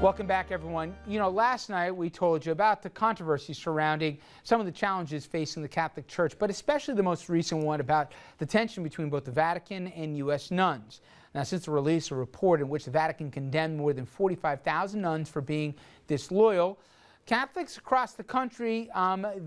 Welcome back, everyone. You know, last night we told you about the controversy surrounding some of the challenges facing the Catholic Church, but especially the most recent one about the tension between both the Vatican and U.S. nuns. Now, since the release of a report in which the Vatican condemned more than 45,000 nuns for being disloyal, Catholics across the country,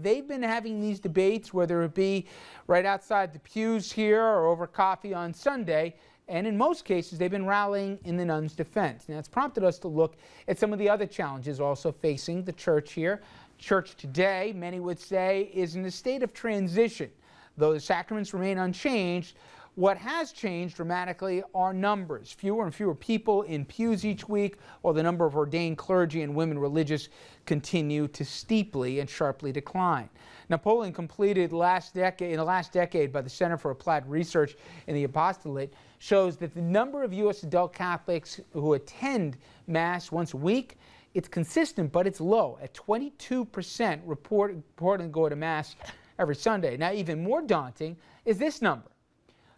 they've been having these debates, whether it be right outside the pews here or over coffee on Sunday. And in most cases, they've been rallying in the nuns' defense. Now, it's prompted us to look at some of the other challenges also facing the church here. Church today, many would say, is in a state of transition. Though the sacraments remain unchanged, what has changed dramatically are numbers. Fewer and fewer people in pews each week, while the number of ordained clergy and women religious continue to steeply and sharply decline. Now, polling completed in the last decade by the Center for Applied Research in the Apostolate shows that the number of U.S. adult Catholics who attend Mass once a week, it's consistent, but it's low at 22% reporting go to Mass every Sunday. Now, even more daunting is this number.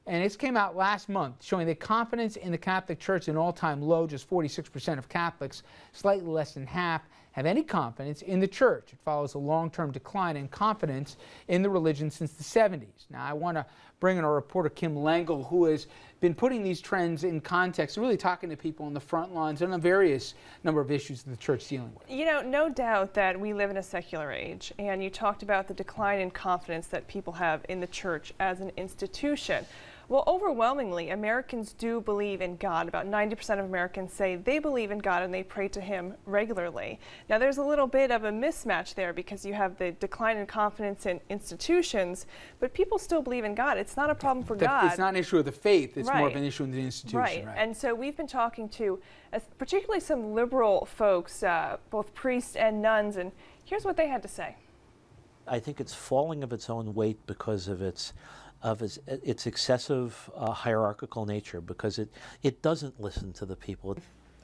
And it came out last month, showing that confidence in the Catholic Church is an all-time low. Just 46% of Catholics, slightly less than half, have any confidence in the Church. It follows a long-term decline in confidence in the religion since the 70s. Now, I want to bring in our reporter, Kim Langle, who has been putting these trends in context, really talking to people on the front lines on a various number of issues that the Church is dealing with. You know, no doubt that we live in a secular age, and you talked about the decline in confidence that people have in the Church as an institution. Well, overwhelmingly, Americans do believe in God. About 90% of Americans say they believe in God and they pray to Him regularly. Now, there's a little bit of a mismatch there because you have the decline in confidence in institutions, but people still believe in God. It's not a problem for God. It's not an issue of the faith. It's right. more of an issue in the institution. Right. And so we've been talking to particularly some liberal folks, both priests and nuns, and here's what they had to say. I think it's falling of its own weight because of its excessive hierarchical nature, because it doesn't listen to the people.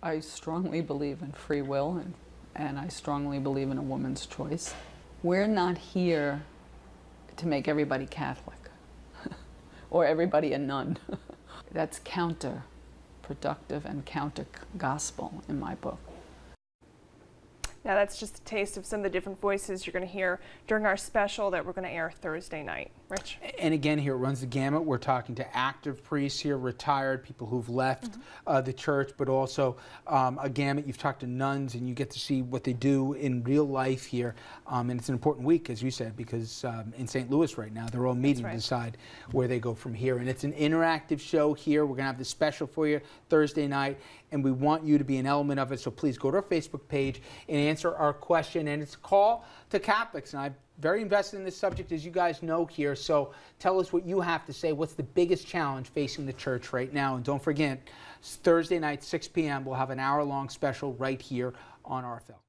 I strongly believe in free will, and I strongly believe in a woman's choice. We're not here to make everybody Catholic or everybody a nun. That's counterproductive and counter-gospel in my book. Now, that's just a taste of some of the different voices you're going to hear during our special that we're going to air Thursday night. Rich? And again, here it runs the gamut. We're talking to active priests here, retired, people who've left the church, but also a gamut. You've talked to nuns, and you get to see what they do in real life here. And it's an important week, as you said, because in St. Louis right now, they're all meeting to decide where they go from here. And it's an interactive show here. We're going to have this special for you Thursday night, and we want you to be an element of it. So please go to our Facebook page and answer our question. And it's a call to Catholics. And I'm very invested in this subject, as you guys know here. So tell us what you have to say. What's the biggest challenge facing the church right now? And don't forget, Thursday night, 6 p.m., we'll have an hour-long special right here on our film.